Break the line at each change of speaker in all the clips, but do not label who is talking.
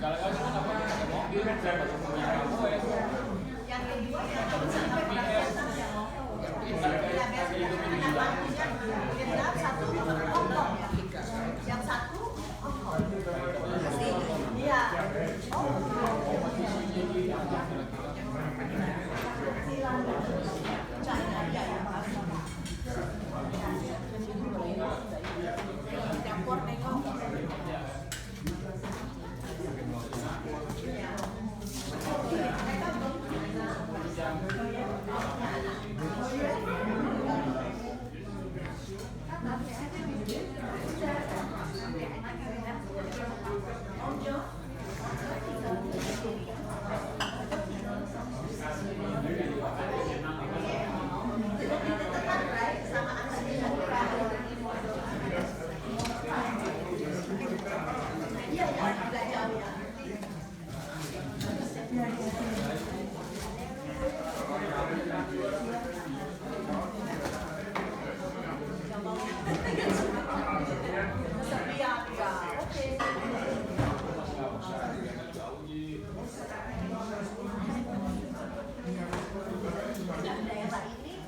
Yang kedua ya sampai genap satu potong ya. Yang satu iya. Campur nengok.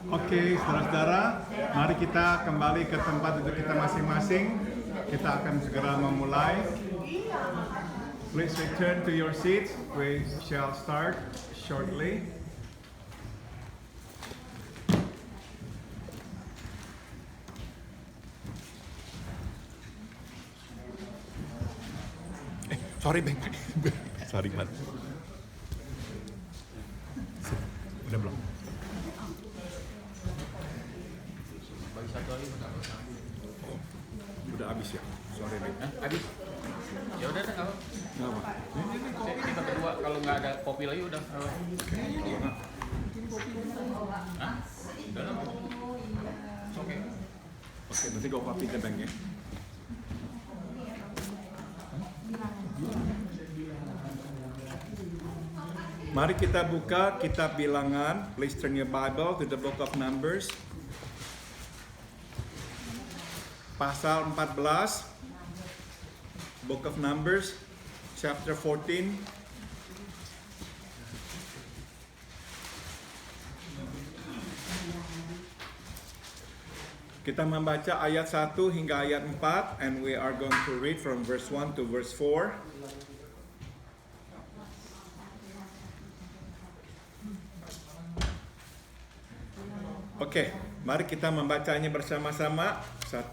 Oke, saudara-saudara, mari kita kembali ke tempat duduk kita masing-masing. Kita akan segera memulai. Please return to your seats. We shall start shortly.
Sorry, Bang. Sorry, man. Udah belum? Udah habis ya? Sorry, Bang.
Habis. Ya udah deh kalau.
Nggak apa?
Kita berdua kalau nggak ada kopi lagi udah. Hah? Udah lah. Oke.
Oke, nanti gue kopi ke Bang ya.
Mari kita buka kitab Bilangan. Please turn your Bible to the book of Numbers. Pasal 14. Book of Numbers, chapter 14. Kita membaca ayat 1 hingga ayat 4 and we are going to read from verse 1 to verse 4. Oke, mari kita membacanya bersama-sama. 1,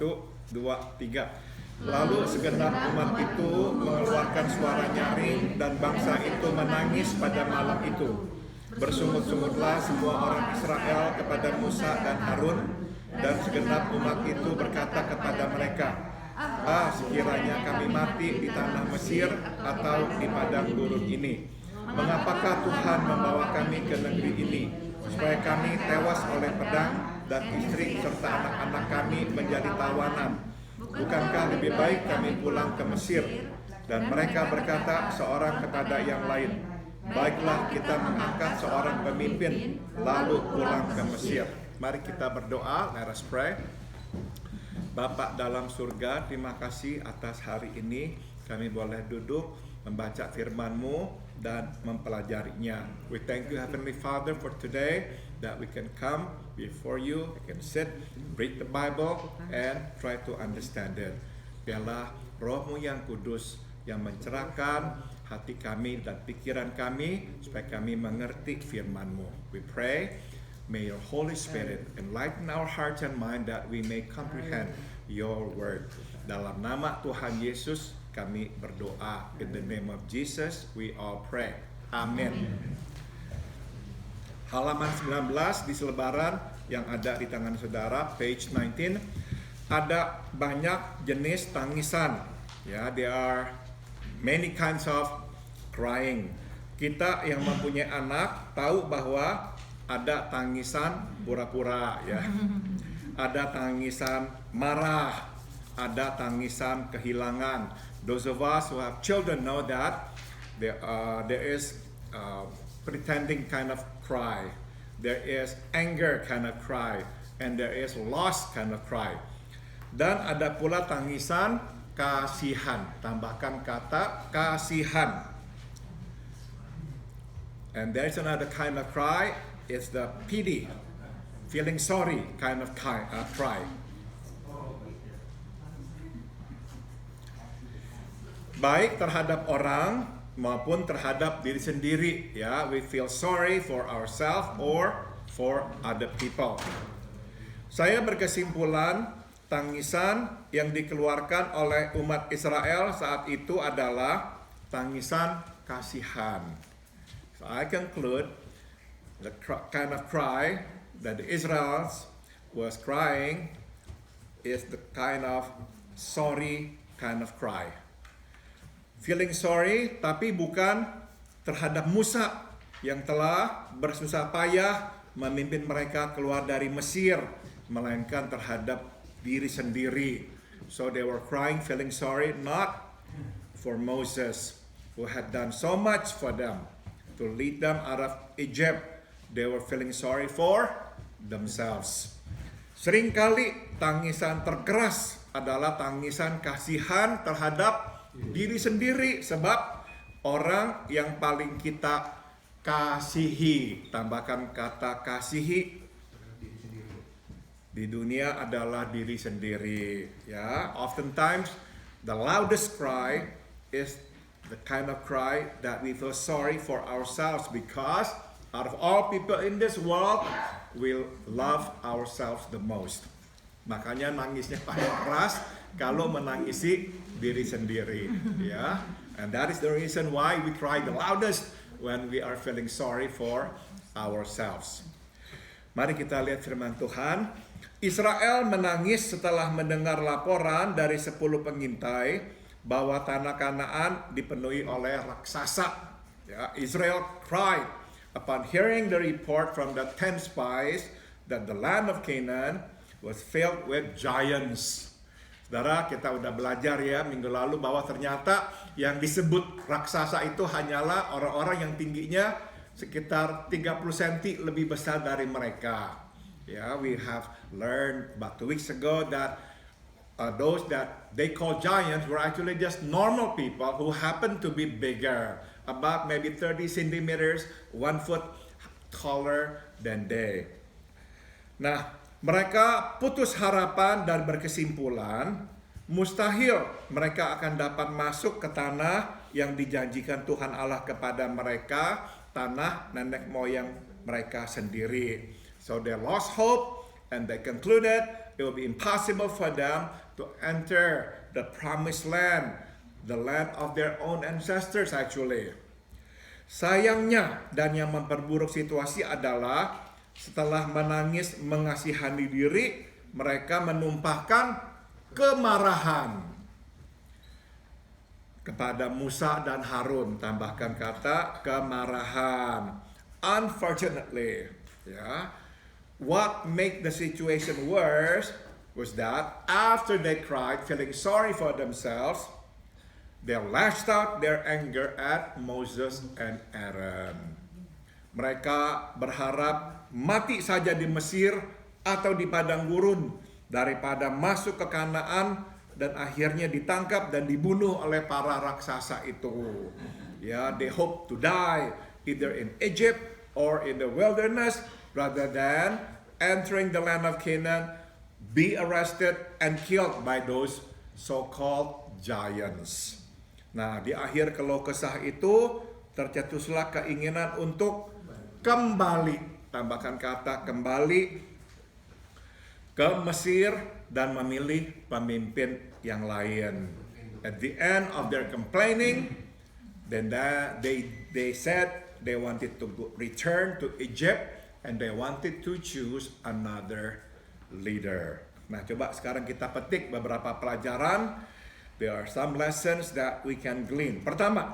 2, 3. Lalu segenap umat itu mengeluarkan suara nyaring dan bangsa itu menangis pada malam itu. Bersungut-sungutlah semua orang Israel kepada Musa dan Harun, dan segenap umat itu berkata kepada mereka, sekiranya kami mati di tanah Mesir atau di padang gurun ini. Mengapakah Tuhan membawa kami ke negeri ini, supaya kami tewas oleh pedang dan istri serta anak-anak kami menjadi tawanan? Bukankah lebih baik kami pulang ke Mesir? Dan mereka berkata seorang kepada yang lain, baiklah kita mengangkat seorang pemimpin lalu pulang ke Mesir. Mari kita berdoa. Let us pray. Bapak dalam surga, terima kasih atas hari ini kami boleh duduk membaca firman-Mu dan mempelajarinya. We thank you, Heavenly Father, for today that we can come before you, we can sit, read the Bible, and try to understand it. Biarlah Roh-Mu yang kudus yang mencerahkan hati kami dan pikiran kami supaya kami mengerti firman-Mu. We pray, may your Holy Spirit enlighten our hearts and mind that we may comprehend your word. Dalam nama Tuhan Yesus kami berdoa. In the name of Jesus we all pray. Amin. Halaman 19 di selebaran yang ada di tangan saudara, page 19, ada banyak jenis tangisan. Ya, there are many kinds of crying. Kita yang mempunyai anak tahu bahwa ada tangisan pura-pura, ya. Ada tangisan marah, ada tangisan kehilangan. Those of us who have children know that there is pretending kind of cry, there is anger kind of cry, and there is loss kind of cry. Dan ada pula tangisan kasihan, tambahkan kata kasihan. And there's another kind of cry. It's the pity, feeling sorry kind of cry. Baik terhadap orang maupun terhadap diri sendiri, ya. We feel sorry for ourselves or for other people. Saya berkesimpulan tangisan yang dikeluarkan oleh umat Israel saat itu adalah tangisan kasihan. So I conclude the kind of cry that the Israelites was crying is the kind of sorry kind of cry. Feeling sorry, tapi bukan terhadap Musa yang telah bersusah payah memimpin mereka keluar dari Mesir, melainkan terhadap diri sendiri. So they were crying, feeling sorry, not for Moses, who had done so much for them to lead them out of Egypt. They were feeling sorry for themselves. Seringkali tangisan terkeras adalah tangisan kasihan terhadap diri sendiri, sebab orang yang paling kita kasihi, tambahkan kata kasihi, di dunia adalah diri sendiri, ya. Oftentimes the loudest cry is the kind of cry that we feel sorry for ourselves, because out of all people in this world we love ourselves the most. Makanya nangisnya paling keras kalau menangisi diri sendiri, ya. And that is the reason why we cry the loudest when we are feeling sorry for ourselves. Mari kita lihat firman Tuhan. Israel menangis setelah mendengar laporan dari 10 pengintai bahwa tanah Kanaan dipenuhi oleh raksasa. Ya, Israel cried upon hearing the report from the 10 spies that the land of Canaan was filled with giants. Saudara, kita udah belajar ya minggu lalu bahwa ternyata yang disebut raksasa itu hanyalah orang-orang yang tingginya sekitar 30 cm lebih besar dari mereka. Ya, we have learned about 2 weeks ago that those that they call giants were actually just normal people who happen to be bigger, about maybe 30 centimeters, 1 foot taller than they. Nah, mereka putus harapan dan berkesimpulan mustahil mereka akan dapat masuk ke tanah yang dijanjikan Tuhan Allah kepada mereka, tanah nenek moyang mereka sendiri. So they lost hope and they concluded it will be impossible for them to enter the promised land, the land of their own ancestors actually. Sayangnya, dan yang memperburuk situasi adalah setelah menangis mengasihani diri, mereka menumpahkan kemarahan kepada Musa dan Harun. Tambahkan kata kemarahan. Unfortunately, ya, what made the situation worse was that after they cried, feeling sorry for themselves, they lashed out their anger at Moses and Aaron. Mereka berharap mati saja di Mesir atau di padang gurun daripada masuk ke Kanaan dan akhirnya ditangkap dan dibunuh oleh para raksasa itu. Ya, they hope to die either in Egypt or in the wilderness rather than entering the land of Canaan, be arrested and killed by those so-called giants. Nah, di akhir keluh kesah itu tercetuslah keinginan untuk kembali, tambahkan kata kembali ke Mesir dan memilih pemimpin yang lain. At the end of their complaining, then they said they wanted to return to Egypt and they wanted to choose another leader. Nah, coba sekarang kita petik beberapa pelajaran. There are some lessons that we can glean. Pertama,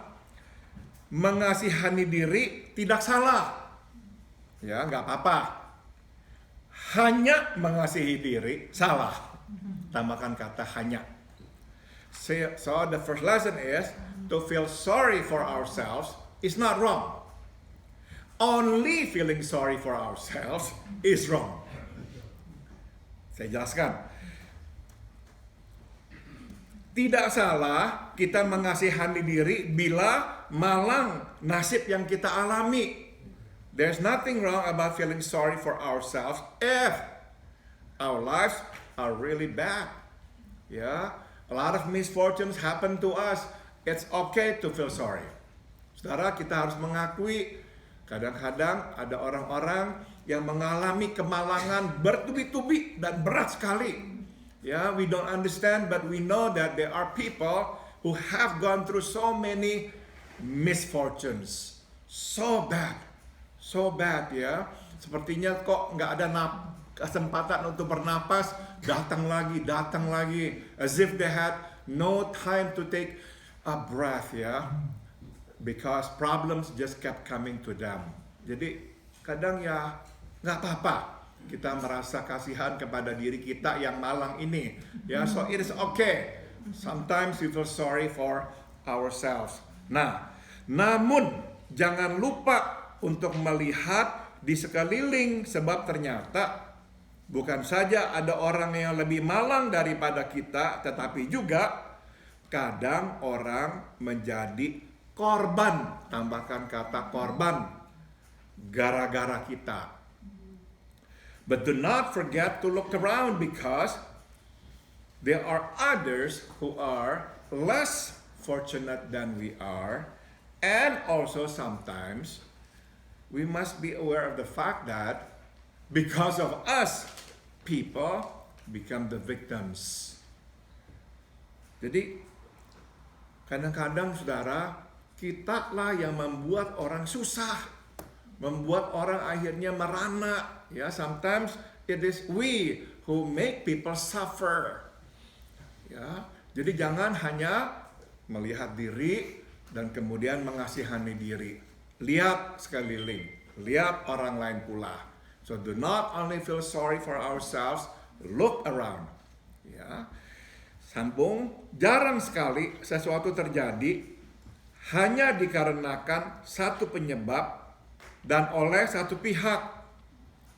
mengasihani diri tidak salah. Ya, nggak apa-apa. Hanya mengasihi diri salah. Tambahkan kata hanya. So the first lesson is to feel sorry for ourselves is not wrong. Only feeling sorry for ourselves is wrong. Saya jelaskan. Tidak salah kita mengasihani diri bila malang nasib yang kita alami. There's nothing wrong about feeling sorry for ourselves if our lives are really bad. Yeah, a lot of misfortunes happen to us. It's okay to feel sorry. Saudara, kita harus mengakui kadang-kadang ada orang-orang yang mengalami kemalangan bertubi-tubi dan berat sekali. Yeah, we don't understand, but we know that there are people who have gone through so many misfortunes. So bad ya. Sepertinya kok nggak ada kesempatan untuk bernapas, datang lagi, as if they had no time to take a breath ya, because problems just kept coming to them. Jadi kadang ya nggak apa-apa kita merasa kasihan kepada diri kita yang malang ini ya. So it is okay. Sometimes we feel sorry for ourselves. Nah, namun jangan lupa untuk melihat di sekeliling, sebab ternyata bukan saja ada orang yang lebih malang daripada kita, tetapi juga kadang orang menjadi korban, tambahkan kata korban, gara-gara kita. But do not forget to look around, because there are others who are less fortunate than we are, and also sometimes we must be aware of the fact that because of us, people become the victims. Jadi kadang-kadang saudara, kita lah yang membuat orang susah, membuat orang akhirnya merana. Ya, sometimes it is we who make people suffer. Ya, jadi jangan hanya melihat diri dan kemudian mengasihani diri. Lihat sekeliling, lihat orang lain pula. So do not only feel sorry for ourselves, look around. Ya, sambung, jarang sekali sesuatu terjadi hanya dikarenakan satu penyebab dan oleh satu pihak.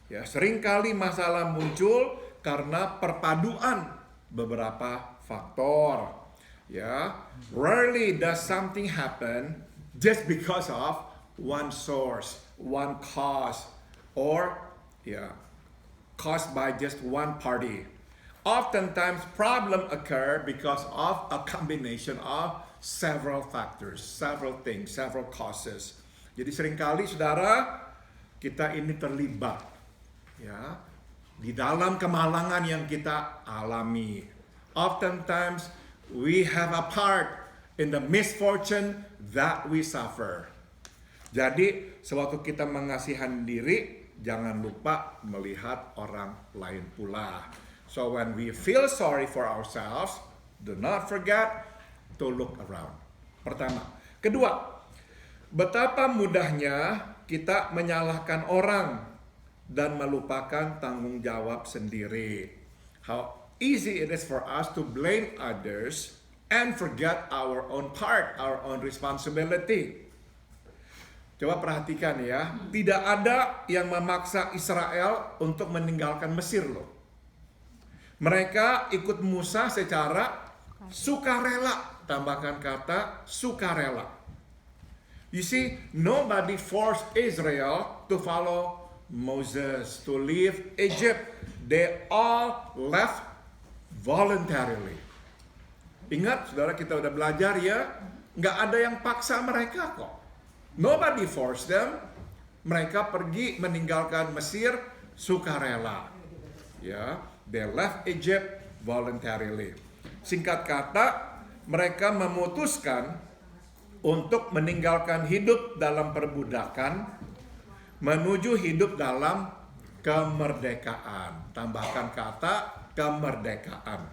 Ya, seringkali masalah muncul karena perpaduan beberapa faktor. Ya, rarely does something happen just because of one source, one cause, or caused by just one party. Oftentimes problems occur because of a combination of several factors, several things, several causes. Jadi seringkali saudara, kita ini terlibat ya di dalam kemalangan yang kita alami. Oftentimes we have a part in the misfortune that we suffer. Jadi, sewaktu kita mengasihani diri, jangan lupa melihat orang lain pula. So when we feel sorry for ourselves, do not forget to look around. Pertama. Kedua, betapa mudahnya kita menyalahkan orang dan melupakan tanggung jawab sendiri. How easy it is for us to blame others and forget our own part, our own responsibility. Coba perhatikan ya, tidak ada yang memaksa Israel untuk meninggalkan Mesir loh. Mereka ikut Musa secara sukarela, tambahkan kata sukarela. You see, nobody forced Israel to follow Moses, to leave Egypt. They all left voluntarily. Ingat, saudara, kita udah belajar ya, nggak ada yang paksa mereka kok. Nobody forced them. Mereka pergi meninggalkan Mesir sukarela. Ya, they left Egypt voluntarily. Singkat kata, mereka memutuskan untuk meninggalkan hidup dalam perbudakan menuju hidup dalam kemerdekaan. Tambahkan kata kemerdekaan.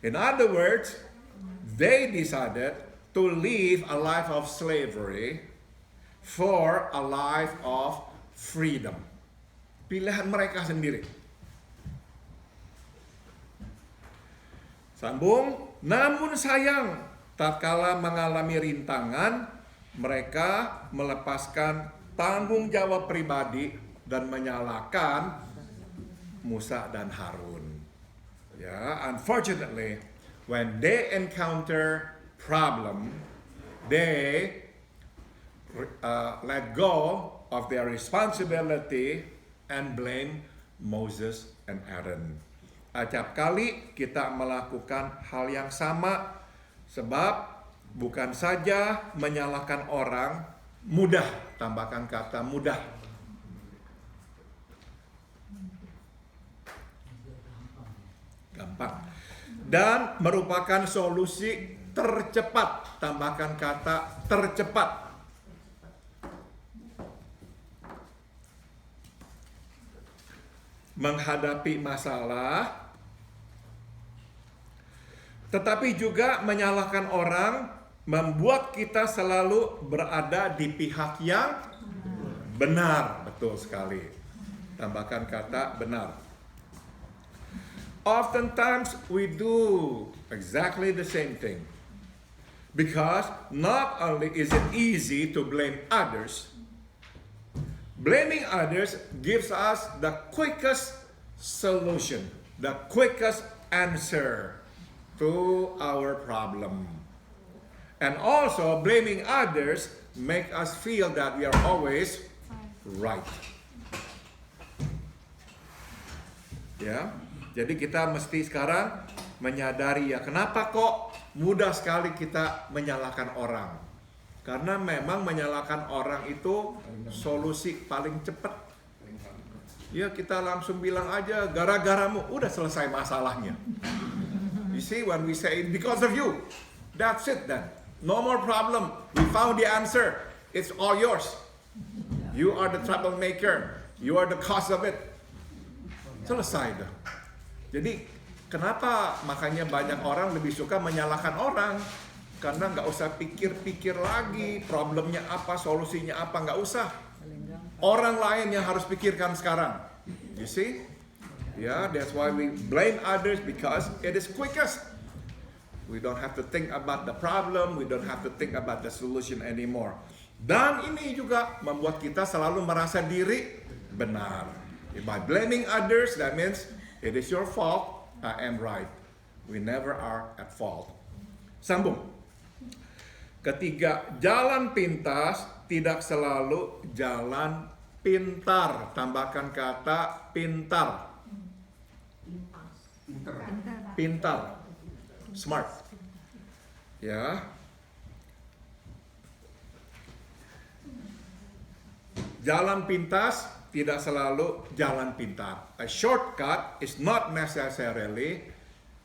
In other words, they decided to live a life of slavery for a life of freedom. Pilihan mereka sendiri. Sambung, namun sayang, tatkala mengalami rintangan, mereka melepaskan tanggung jawab pribadi dan menyalahkan Musa dan Harun. Ya, unfortunately, when they encounter problem, they let go of their responsibility and blame Moses and Aaron. Acap kali kita melakukan hal yang sama, sebab bukan saja menyalahkan orang, mudah, tambahkan kata mudah. Gampang. Dan merupakan solusi tercepat, tambahkan kata tercepat. Menghadapi masalah, tetapi juga menyalahkan orang membuat kita selalu berada di pihak yang benar. Betul sekali. Tambahkan kata benar. Oftentimes we do exactly the same thing. Because not only is it easy to blame others, blaming others gives us the quickest solution, the quickest answer to our problem. And also blaming others make us feel that we are always right. Ya, jadi kita mesti sekarang menyadari ya, kenapa kok mudah sekali kita menyalahkan orang. Karena memang menyalahkan orang itu solusi paling cepat. Ya, kita langsung bilang aja gara-garamu, udah selesai masalahnya. You see, when we say because of you, that's it then. No more problem. We found the answer. It's all yours. You are the troublemaker. You are the cause of it. Selesai dah. Jadi kenapa makanya banyak orang lebih suka menyalahkan orang? Karena nggak usah pikir-pikir lagi problemnya apa, solusinya apa, nggak usah. Orang lain yang harus pikirkan sekarang. You see? Yeah, that's why we blame others, because it is quickest. We don't have to think about the problem, we don't have to think about the solution anymore. Dan ini juga membuat kita selalu merasa diri benar. By blaming others, that means it is your fault, I am right. We never are at fault. Sambung. Ketiga, jalan pintas tidak selalu jalan pintar. Tambahkan kata pintar. Pintar. Smart. Ya. Jalan pintas tidak selalu jalan pintar. A shortcut is not necessarily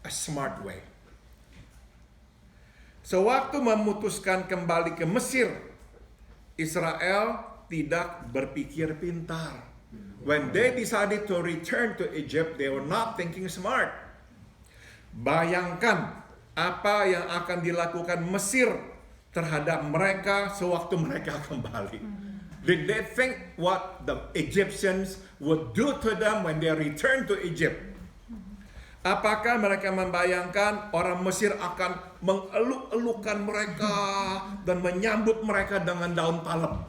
a smart way. Sewaktu memutuskan kembali ke Mesir, Israel tidak berpikir pintar. When they decided to return to Egypt, they were not thinking smart. Bayangkan apa yang akan dilakukan Mesir terhadap mereka sewaktu mereka kembali. Did they think what the Egyptians would do to them when they return to Egypt? Apakah mereka membayangkan orang Mesir akan mengeluk-elukan mereka dan menyambut mereka dengan daun palem?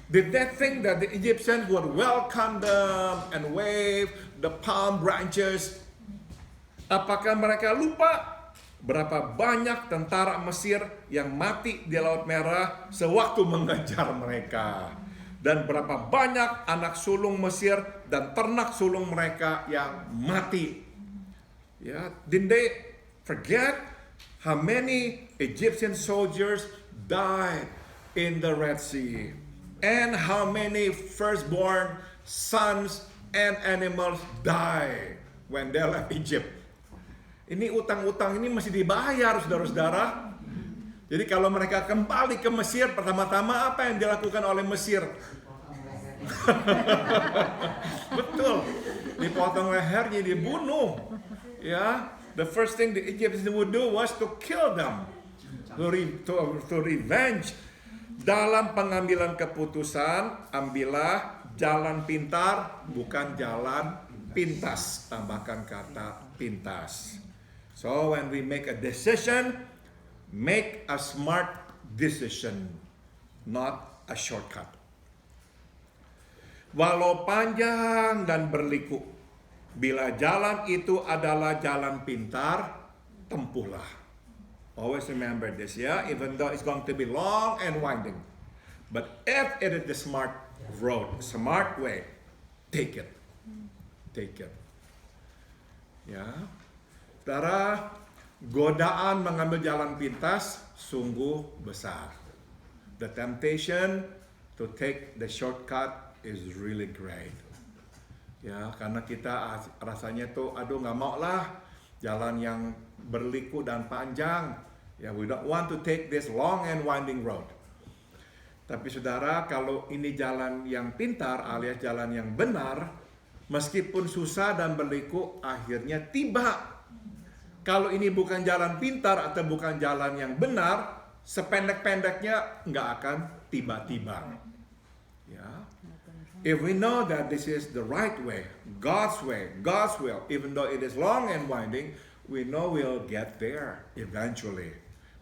Did they think that the Egyptians would welcome them and wave the palm branches? Apakah mereka lupa berapa banyak tentara Mesir yang mati di Laut Merah sewaktu mengejar mereka? Dan berapa banyak anak sulung Mesir dan ternak sulung mereka yang mati? Ya, did they forget how many Egyptian soldiers died in the Red Sea? And how many firstborn sons and animals die when they left Egypt? Ini utang-utang ini masih dibayar, saudara-saudara. Jadi kalau mereka kembali ke Mesir, pertama-tama apa yang dilakukan oleh Mesir? Betul, dipotong lehernya, dibunuh. Ya, the first thing the Egyptians would do was to kill them, to revenge. Dalam pengambilan keputusan, ambillah jalan pintar, bukan jalan pintas. Tambahkan kata pintas. So when we make a decision, make a smart decision, not a shortcut. Walau panjang dan berliku, bila jalan itu adalah jalan pintar, tempuhlah. Always remember this, ya, even though it's going to be long and winding. But if it is the smart road, smart way, take it. Take it. Ya. Saudara, godaan mengambil jalan pintas sungguh besar. The temptation to take the shortcut is really great. Ya, karena kita rasanya tuh, aduh nggak mau lah jalan yang berliku dan panjang. Ya, we don't want to take this long and winding road. Tapi saudara, kalau ini jalan yang pintar alias jalan yang benar, meskipun susah dan berliku, akhirnya tiba. Kalau ini bukan jalan pintar atau bukan jalan yang benar, sependek-pendeknya nggak akan tiba-tiba. Ya. If we know that this is the right way, God's will, even though it is long and winding, we know we'll get there eventually.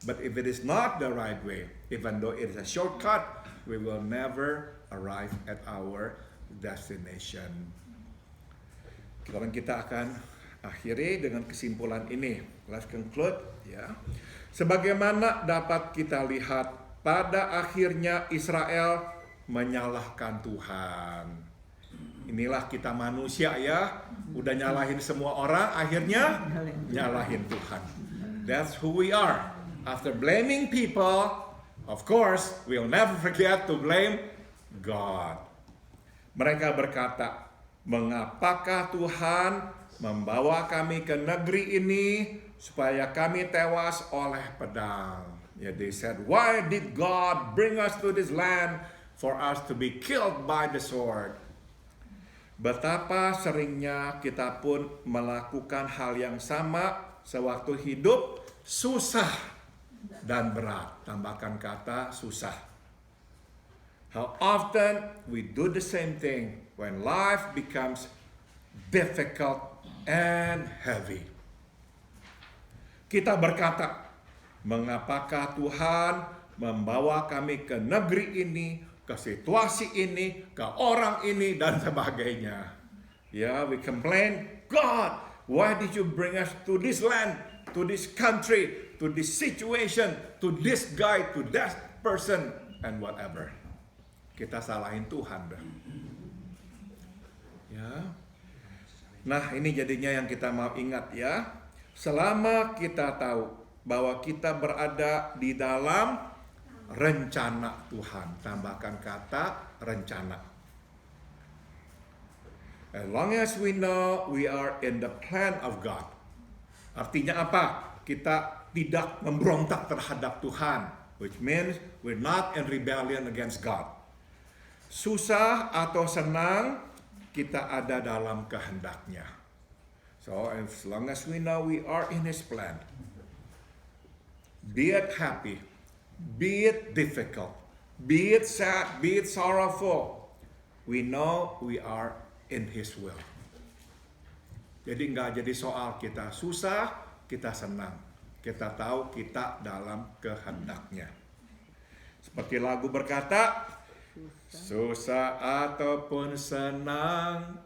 But if it is not the right way, even though it is a shortcut, we will never arrive at our destination. Sekarang kita akan akhiri dengan kesimpulan ini. Let's conclude, ya. Sebagaimana dapat kita lihat, pada akhirnya Israel menyalahkan Tuhan. Inilah kita manusia ya, udah nyalahin semua orang, akhirnya nyalahin Tuhan. That's who we are. After blaming people, of course, we'll never forget to blame God. Mereka berkata, mengapakah Tuhan membawa kami ke negeri ini supaya kami tewas oleh pedang? Yeah, they said, why did God bring us to this land for us to be killed by the sword? Betapa seringnya kita pun melakukan hal yang sama sewaktu hidup susah dan berat. Tambahkan kata susah. How often we do the same thing when life becomes difficult and heavy. Kita berkata, mengapakah Tuhan membawa kami ke negeri ini, ke situasi ini, ke orang ini, dan sebagainya. Ya, we complain, God, why did you bring us to this land, to this country, to this situation, to this guy, to that person, and whatever. Kita salahin Tuhan. Ya. Nah, ini jadinya yang kita mau ingat ya. Selama kita tahu bahwa kita berada di dalam rencana Tuhan. Tambahkan kata rencana. As long as we know we are in the plan of God. Artinya apa? Kita tidak memberontak terhadap Tuhan, which means we're not in rebellion against God. Susah atau senang, kita ada dalam kehendaknya. So as long as we know we are in His plan, be it happy, be it difficult, be it sad, be it sorrowful, we know we are in His will. Jadi nggak jadi soal kita susah, kita senang. Kita tahu kita dalam kehendaknya. Seperti lagu berkata, susah ataupun senang,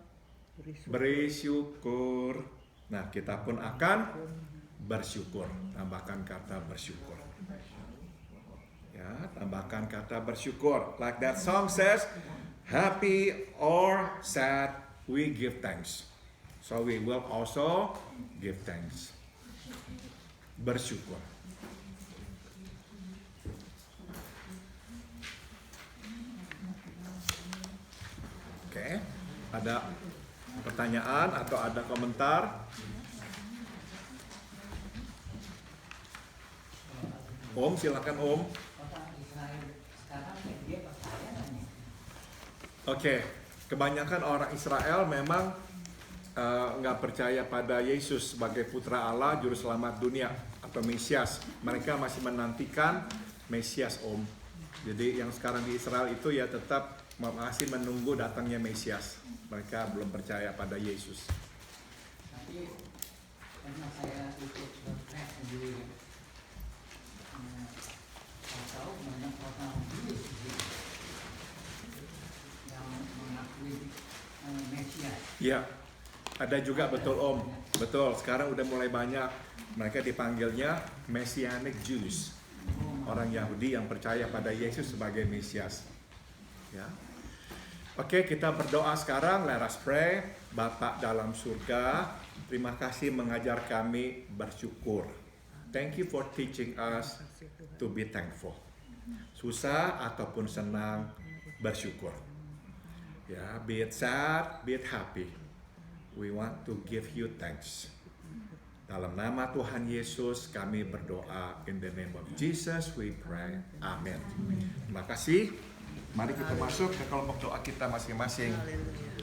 beri syukur. Nah, kita pun akan bersyukur. Tambahkan kata bersyukur. Ya, tambahkan kata bersyukur. Like that song says, happy or sad, we give thanks. So we will also give thanks. Bersyukur. Oke, ada pertanyaan atau ada komentar? Om, silakan Om. Oke, kebanyakan orang Israel memang nggak percaya pada Yesus sebagai putra Allah, juru selamat dunia atau Mesias. Mereka masih menantikan Mesias, Om. Jadi yang sekarang di Israel itu ya tetap masih menunggu datangnya Mesias. Mereka belum percaya pada Yesus.
Tapi karena saya ikut website sendiri, saya tahu banyak orang Yesus yang mengakui Mesias.
Iya. Ada juga betul Om, betul. Sekarang udah mulai banyak mereka dipanggilnya Messianic Jews. orang Yahudi yang percaya pada Yesus sebagai Mesias. Ya. Oke, kita berdoa sekarang. Let us pray. Bapa dalam surga, terima kasih mengajar kami bersyukur. Thank you for teaching us to be thankful. Susah ataupun senang, bersyukur. Ya, be it sad, be it happy. We want to give you thanks. Dalam nama Tuhan Yesus kami berdoa. In the name of Jesus we pray. Amin. Terima kasih. Mari kita masuk ke kelompok doa kita masing-masing.
Haleluya.